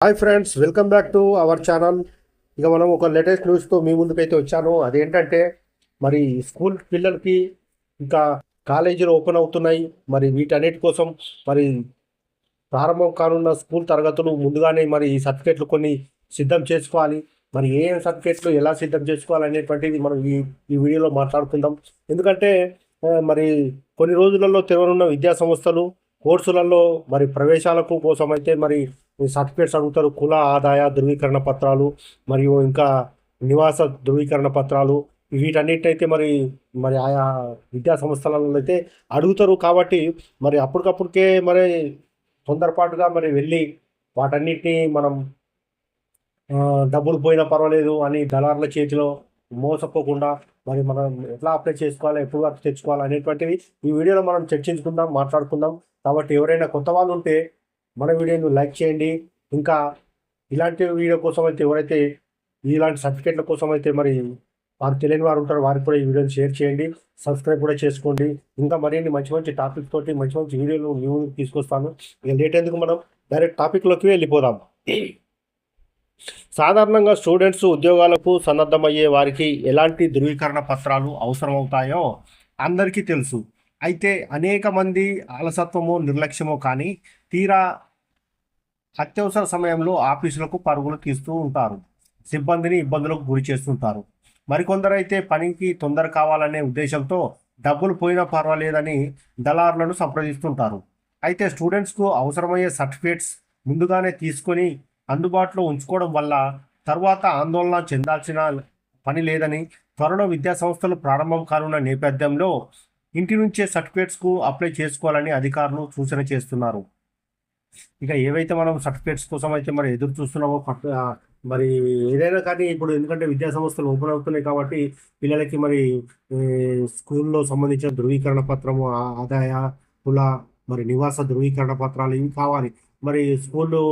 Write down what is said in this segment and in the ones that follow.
Hi friends, welcome back to our channel. ఇక మనం ఒక లేటెస్ట్ న్యూస్తో మీ ముందుకైతే వచ్చాను. అదేంటంటే మరి స్కూల్ పిల్లలకి ఇంకా కాలేజీలు ఓపెన్ అవుతున్నాయి. మరి వీటన్నిటి కోసం మరి ప్రారంభం కానున్న స్కూల్ తరగతులు ముందుగానే మరి ఈ సర్టిఫికెట్లు కొన్ని సిద్ధం చేసుకోవాలి. మరి ఏ ఏ సర్టిఫికెట్లు ఎలా సిద్ధం చేసుకోవాలి అనేటువంటిది మనం ఈ వీడియోలో మాట్లాడుకుందాం. ఎందుకంటే మరి కొన్ని రోజులలో తెరవనున్న విద్యా సంస్థలు కోర్సులలో మరి ప్రవేశాలకు కోసం అయితే మరి సర్టిఫికేట్స్ అడుగుతారు. కుల ఆదాయ ధృవీకరణ పత్రాలు మరియు ఇంకా నివాస ధృవీకరణ పత్రాలు వీటన్నిటినైతే మరి మరి ఆయా విద్యా సంస్థలలో అయితే అడుగుతారు. కాబట్టి మరి అప్పటికప్పటికే మరి తొందరపాటుగా మరి వెళ్ళి వాటన్నిటిని మనం డబ్బులు పోయినా పర్వాలేదు అని దళారుల చేతిలో మోసపోకుండా మరి మనం ఎట్లా అప్లై చేసుకోవాలి, ఎప్పుడు వరకు తెచ్చుకోవాలి అనేటువంటివి ఈ వీడియోలో మనం చర్చించుకుందాం, మాట్లాడుకుందాం. కాబట్టి ఎవరైనా కొత్త వాళ్ళు ఉంటే మన వీడియోని లైక్ చేయండి. ఇంకా ఇలాంటి వీడియో కోసం అయితే ఎవరైతే ఇలాంటి సర్టిఫికేట్ల కోసం అయితే మరి వారు తెలియని వారు ఉంటారు, వారికి కూడా ఈ వీడియోని షేర్ చేయండి, సబ్స్క్రైబ్ కూడా చేసుకోండి. ఇంకా మరిన్ని మంచి మంచి టాపిక్ తోటి మంచి మంచి వీడియోలు న్యూ తీసుకొస్తాను. ఇక లేట్ ఎందుకు, మనం డైరెక్ట్ టాపిక్లోకి వెళ్ళిపోదాం. సాధారణంగా స్టూడెంట్స్ ఉద్యోగాలకు సన్నద్ధమయ్యే వారికి ఎలాంటి ధృవీకరణ పత్రాలు అవసరమవుతాయో అందరికీ తెలుసు. అయితే అనేక మంది అలసత్వమో నిర్లక్ష్యమో కానీ తీరా అత్యవసర సమయంలో ఆఫీసులకు పరుగులు తీస్తూ ఉంటారు. సిబ్బందిని ఇబ్బందులకు గురి చేస్తుంటారు. మరికొందరైతే పనికి తొందర కావాలనే ఉద్దేశంతో డబ్బులు పోయినా పర్వాలేదని దళారులను సంప్రదిస్తుంటారు. అయితే స్టూడెంట్స్కు అవసరమయ్యే సర్టిఫికేట్స్ ముందుగానే తీసుకొని అందుబాటులో ఉంచుకోవడం వల్ల తర్వాత ఆందోళన చెందాల్సిన పని లేదని, త్వరలో విద్యా సంస్థలు ప్రారంభం కానున్న నేపథ్యంలో ఇంటి నుంచే సర్టిఫికేట్స్కు అప్లై చేసుకోవాలని అధికారులు సూచన చేస్తున్నారు. ఇక ఏవైతే మనం సర్టిఫికేట్స్ కోసం అయితే మరి ఎదురు చూస్తున్నామో మరి ఏదైనా కానీ ఇప్పుడు ఎందుకంటే విద్యా సంస్థలు ఓపెన్ అవుతున్నాయి కాబట్టి పిల్లలకి మరి స్కూల్లో సంబంధించిన ధృవీకరణ పత్రము, ఆదాయ కుల మరి నివాస ధృవీకరణ పత్రాలు ఇవి కావాలి. మరి స్కూళ్ళు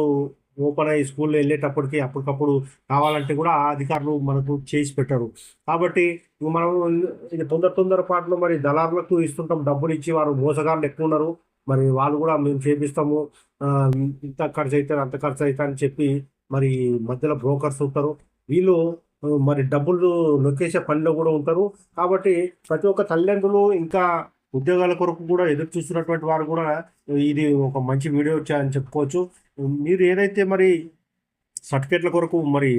ఓపెన్ అయ్యి స్కూల్లో వెళ్ళేటప్పటికి అప్పటికప్పుడు కావాలంటే కూడా ఆ అధికారులు మనకు చేసి పెట్టరు. కాబట్టి మనం ఇక తొందర పాటలు మరి దళారులకు ఇస్తుంటాం, డబ్బులు ఇచ్చి వారు మోసగాళ్ళు ఎక్కువ ఉన్నారు. మరి వాళ్ళు కూడా మేము చేపిస్తాము, ఇంత ఖర్చు అవుతుంది అంత ఖర్చు అవుతుంది అని చెప్పి మరి మధ్యలో బ్రోకర్స్ ఉంటారు. వీళ్ళు మరి డబ్బులు నొక్కేసే పనిలో కూడా ఉంటారు. కాబట్టి ప్రతి ఒక్క తల్లిదండ్రులు ఇంకా ఉద్యోగాల కొరకు కూడా ఎదురు చూస్తున్నటువంటి వారు కూడా ఇది ఒక మంచి వీడియో అని చెప్పుకోవచ్చు. మీరు ఏదైతే మరి సర్టిఫికేట్ల కొరకు మరి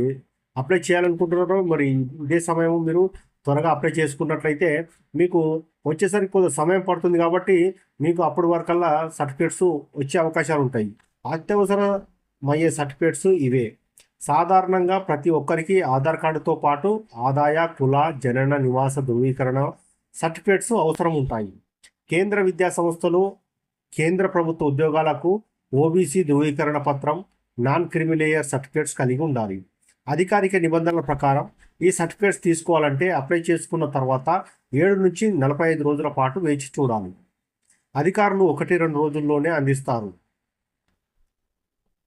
అప్లై చేయాలనుకుంటున్నారో మరి ఇదే సమయం మీరు త్వరగా అప్లై చేసుకున్నట్లయితే మీకు వచ్చేసరికి కొంత సమయం పడుతుంది. కాబట్టి మీకు అప్పటి వరకల్లా సర్టిఫికేట్స్ వచ్చే అవకాశాలు ఉంటాయి. అత్యవసరమయ్యే సర్టిఫికేట్స్ ఇవే. సాధారణంగా ప్రతి ఒక్కరికి ఆధార్ కార్డుతో పాటు ఆదాయ కుల జనన నివాస ధృవీకరణ సర్టిఫికేట్స్ అవసరం ఉంటాయి. కేంద్ర విద్యా సంస్థలు కేంద్ర ప్రభుత్వ ఉద్యోగాలకు ఓబీసీ ధృవీకరణ పత్రం, నాన్ క్రిమిలేయర్ సర్టిఫికేట్స్ కలిగి ఉండాలి. అధికారిక నిబంధనల ప్రకారం ఈ సర్టిఫికేట్స్ తీసుకోవాలంటే అప్లై చేసుకున్న తర్వాత 7 నుంచి 45 రోజుల పాటు వేచి చూడాలి. అధికారులు 1-2 రోజుల్లోనే అందిస్తారు.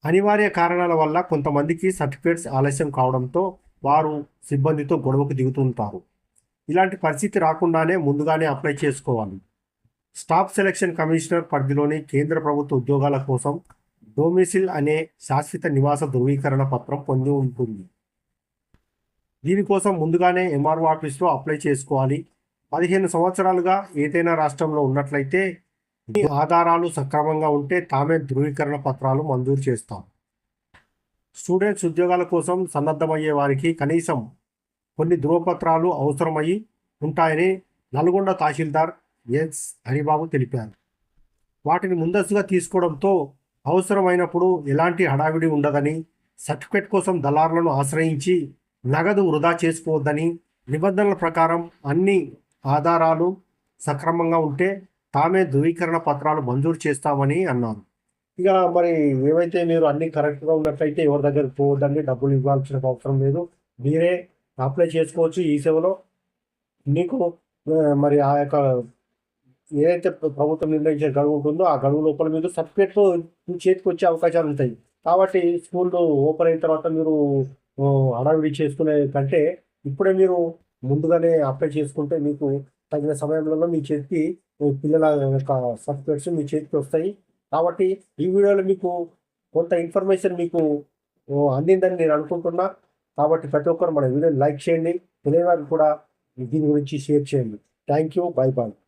అనివార్య కారణాల వల్ల కొంతమందికి సర్టిఫికేట్స్ ఆలస్యం కావడంతో వారు సిబ్బందితో గొడవకు దిగుతుంటారు. ఇలాంటి పరిస్థితి రాకుండానే ముందుగానే అప్లై చేసుకోవాలి. స్టాఫ్ సెలక్షన్ కమిషనర్ పరిధిలోని కేంద్ర ప్రభుత్వ ఉద్యోగాల కోసం డొమిసిల్ అనే శాశ్వత నివాస ధృవీకరణ పత్రం పొంది ఉంటుంది. దీనికోసం ముందుగానే ఎంఆర్ఓ ఆఫీస్లో అప్లై చేసుకోవాలి. 15 సంవత్సరాలుగా ఏదైనా రాష్ట్రంలో ఉన్నట్లయితే ఈ ఆధారాలు సక్రమంగా ఉంటే తామే ధృవీకరణ పత్రాలు మంజూరు చేస్తాం. స్టూడెంట్స్ ఉద్యోగాల కోసం సన్నద్ధమయ్యే వారికి కనీసం కొన్ని ధృవపత్రాలు అవసరమయ్యి ఉంటాయని నల్గొండ తహసీల్దార్ ఎస్ హరిబాబు తెలిపారు. వాటిని ముందస్తుగా తీసుకోవడంతో అవసరమైనప్పుడు ఎలాంటి హడావిడి ఉండదని, సర్టిఫికేట్ కోసం దళారులను ఆశ్రయించి నగదు వృధా చేసుకోవద్దని, నిబంధనల ప్రకారం అన్ని ఆధారాలు సక్రమంగా ఉంటే తామే ధృవీకరణ పత్రాలు మంజూరు చేస్తామని అన్నారు. ఇక మరి ఏవైతే మీరు అన్ని కరెక్ట్గా ఉన్నట్లయితే ఎవరి దగ్గరికి పోవద్దండి, డబ్బులు ఇవ్వాల్సిన అవసరం లేదు. మీరే అప్లై చేసుకోవచ్చు ఈ సేవలో. మీకు మరి ఆ యొక్క ఏదైతే ప్రభుత్వం నిర్ణయించిన గడువు ఉంటుందో ఆ గడువు లోపల మీరు సర్టిఫికేట్ మీ చేతికి వచ్చే అవకాశాలు ఉంటాయి. కాబట్టి స్కూల్లో ఓపెన్ అయిన తర్వాత మీరు హడావిడి చేసుకునే కంటే ఇప్పుడే మీరు ముందుగానే అప్లై చేసుకుంటే మీకు తగిన సమయంలో మీ చేతికి పిల్లల యొక్క సర్టిఫికేట్స్ మీ చేతికి వస్తాయి. కాబట్టి ఈ వీడియోలో మీకు కొంత ఇన్ఫర్మేషన్ మీకు అందిందని నేను అనుకుంటున్నా. కాబట్టి ప్రతి ఒక్కరు మన వీడియోని లైక్ చేయండి, తెలియని వారికి కూడా దీని గురించి షేర్ చేయండి. Thank you. Bye bye.